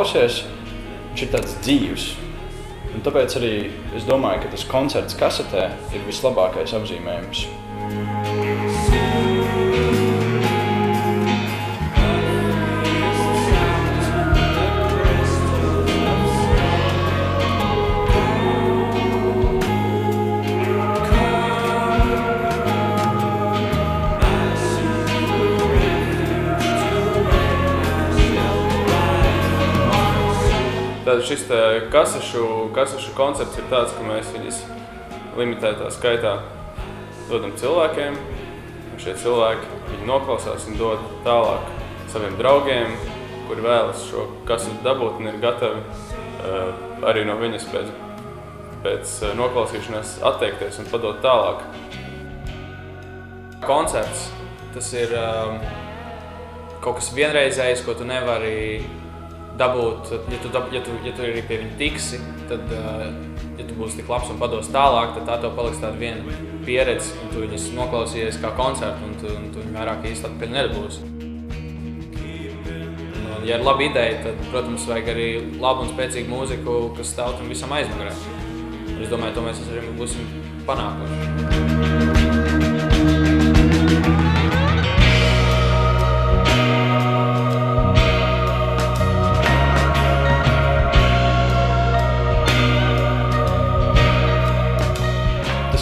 klausies, viņš ir tāds dzīvs. Un tāpēc arī es domāju, ka tas koncerts kasetē ir vislabākais apzīmējums. Tad šis kasešu koncepts ir tāds, ka mēs viņus limitētā skaitā dodam cilvēkiem, un šie cilvēki viņi noklausās un dod tālāk saviem draugiem, kuri vēlas šo kasetu dabūt un ir gatavi arī no viņas pēc noklausīšanās atteikties un padot tālāk. Koncerts, tas ir kaut kas vienreizējs, ko tu nevari dabūt, ja tu arī pie viņa tiksi, tad, ja tu būsi tik labs un pados tālāk, tad tā tev paliks tāda viena pieredze, un tu viņus noklausījies kā koncertu, un tu viņu vairāk īsti atpakaļ nedabūsi. Ja ir laba ideja, tad, protams, vajag arī labu un spēcīgu mūziku, kas stāv tam visam aizmugurē. Es domāju, to mēs arī būsim panākuši.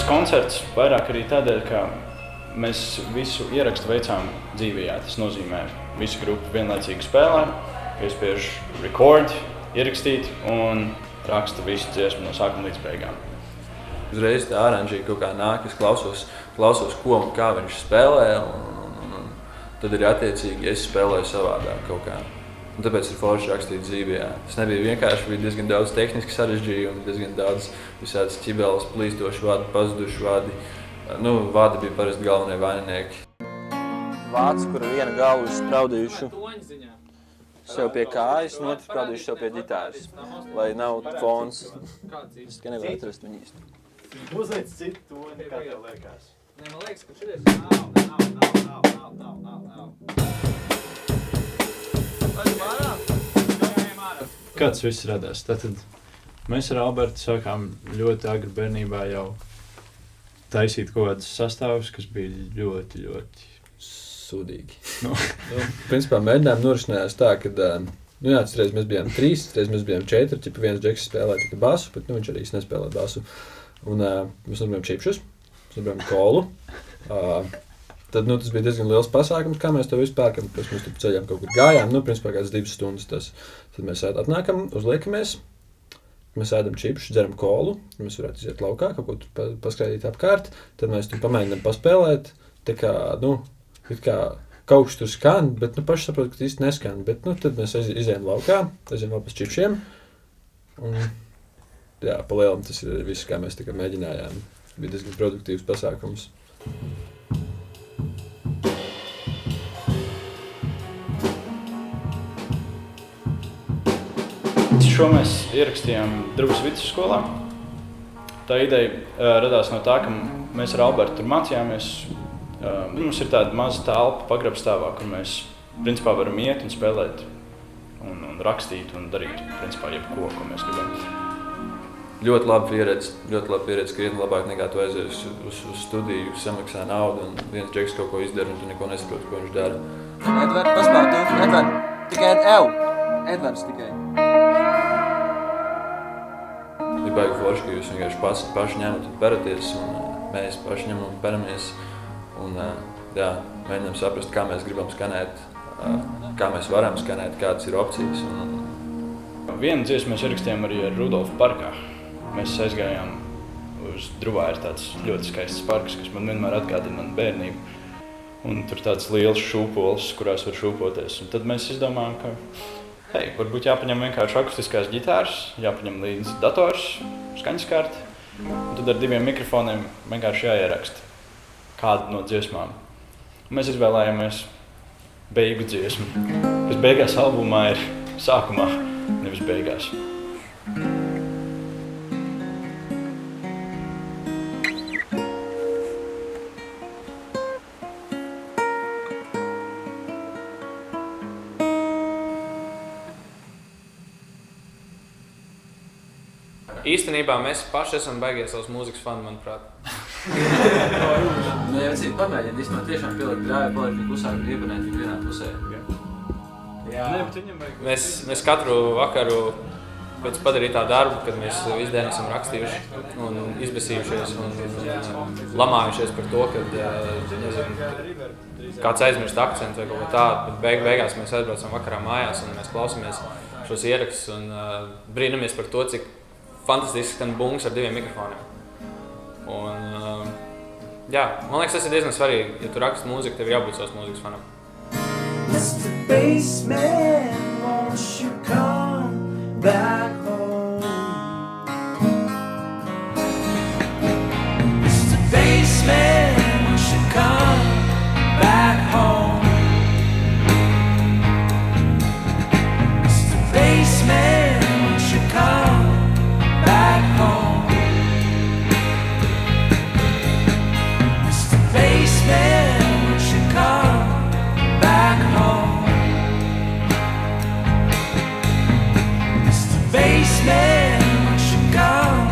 Koncerts vairāk arī tādēļ, ka mēs visu ierakstu veicām dzīvijā. Tas nozīmē, visu grupu vienlaicīgi spēlē, piespiež record, ierakstīt un raksta visu dziesmu no sākuma līdz beigām. Uzreiz tā aranžī kaut kā nāk, es klausos ko un kā viņš spēlē, un tad arī attiecīgi es spēlēju savādāk kaut kā. Un tāpēc ir forši rakstīt dzīvijā. Tas nebija vienkārši, bija diezgan daudz tehniski sarežģījumu, diezgan daudz visādas ķibeles, plīstoši vārdi, pazuduši vārdi. Vārdi bija parasti galvenie vaininieki. Vārds, kura viena galvu spraudījuši sev pie kājas, un otru spraudījuši sev pie ģitāras, lai nav fons. Es tikai nevaru atrast viņu īsti. Uzliec citu toni, kā tev liekas. Man liekas, ka šies nav. Kā tas viss radās? Tātad mēs ar Albertu sākām ļoti agri bērnībā jau taisīt kaut kādus sastāvus, kas bija ļoti sūdīgi. Principā mēģinājumi norisinājās tā, ka reiz mēs bijām 3, reiz mēs bijām 4, viens džeks spēlēja tikai basu, bet viņš arī nespēlēja basu. Un mēs nobijām čipšus, mēs nobijām kolu. Tad tas bija diezgan liels pasākums, kā mēs to visu pērkam. Pēc mēs tur ceļām kaut kur gājām, principā kāds 2 stundas tas. Tad mēs atnākam, uzliekamies, mēs ēdam čipšus, dzeram kolu, mēs varētu iziet laukā, kaut ko tur paskraidīt apkārt. Tad mēs tur pamēģinām paspēlēt, tā kā, it kā kaut kas tur skan, bet paši saprot, ka īsti neskan. Bet tad mēs izējām laukā, aizējām vēl pēc čipšiem. Un, jā, pa lielam tas ir viss, kā mēs tā kā mēģinājām. Bija diezgan produktīvs pasākums. Šo mēs ierakstījām Drūgas vidusskolā. Tā ideja radās no tā, ka mēs ar Albertu tur mācījāmies. Mums ir tāda maza telpa pagrabstāvā, kur mēs principā varam iet un spēlēt un rakstīt un darīt principā jebko, ko mēs gribam. Ļoti laba pieredze, krietni labāk nekā tu aizies uz studiju, samaksā naudu un viens džeks kaut ko izdara un tu neko nesaproti, ko viņš dara. Edvard, paspēl tu, Edvard, tikai Edvards tikai. Ir baigi forši, ka jūs vienkārši paši ņemat un peraties, un mēs paši ņemam un peramies. Un, mēģinām saprast, kā mēs gribam skanēt, kā mēs varam skanēt, kādas ir opcijas. Vienu dziesmu mēs ierakstījām arī ar Rudolfu parkā. Mēs aizgājām uz Druvā, ir tāds ļoti skaists parks, kas man vienmēr atgādina manu bērnību. Un tur tāds liels šūpols, kurās var šūpoties. Un tad mēs izdomājām, ka varbūt jāpaņem vienkārši akustiskās ģitāras, jāpaņem līdzi dators, skaņaskarti. Un tad ar 2 mikrofoniem vienkārši jāieraksta kādu no dziesmām. Un mēs izvēlējāmies beigu dziesmu, kas beigās albumā ir sākumā, nevis beigās. Īstenībā mēs paši esam baigie savas mūzikas fani, manuprāt. Nu, ja vecīt pamēģina, īstenībā tiešām pielikt grāvi, palikt viņu klusāk un iepanēt viņu vienā pusē. Mēs katru vakaru pēc padarītā darba, kad mēs visu dienu esam rakstījuši un izbesījušies un lamājušies par to, kad kāds aizmirst akcentu vai kaut ko tādu, bet beigās mēs aizbraucam vakarā mājās un mēs klausamies šos ierakstus un brīnamies par to, cik fantastiski skan bungs ar 2 mikrofoniem. Un, jā, man liekas, tas ir diezgan svarīgi, ja tu raksti mūziku, tev ir jābūt savas mūzikas fanam. Mr. Bassman, won't you come back home? Mr. Bassman, won't you come back home? Mr. Bassman, won't you come back home? Mr. Bassman, won't you come back home? Mr. Bassman, won't you come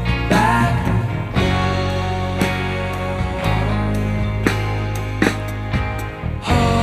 back home? Home.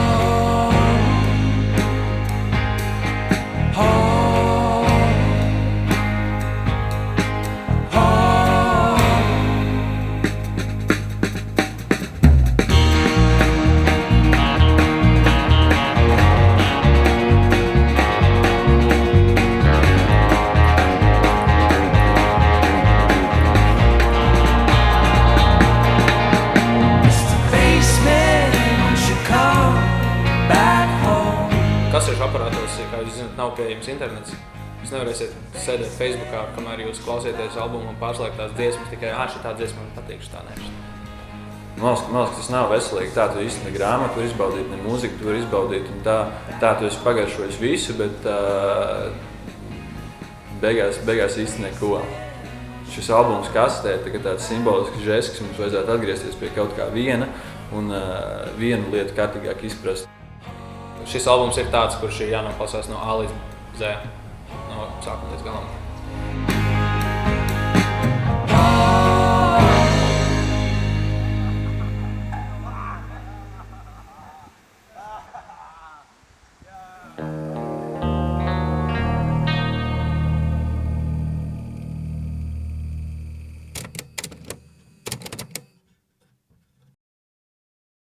Mr. Bassman, won't you come back home? Kasešu aparātos, kā jūs zināt, nav pieejams internets. Jūs nevarēsiet sēdēt Facebookā, kamēr jūs klausieties albumu un pārslēgt tās dziesmas, tikai šitā dziesma man patīk, šitā ne. Man liekas, tas nav veselīgi. Tā tu īsti ne grāmatu var izbaudīt, ne mūziku tu var izbaudīt. Un tā tu esi pagaršojis visu, bet beigās īsti neko. Šis albums kasetē ir tāds simbolisks žests, ka mums vajadzētu atgriezties pie kaut kā viena un vienu lietu kārtīgāk izprast. Šis albums ir tāds, kurš ir jānoklausās no A līdz Z, no sākuma līdz galam.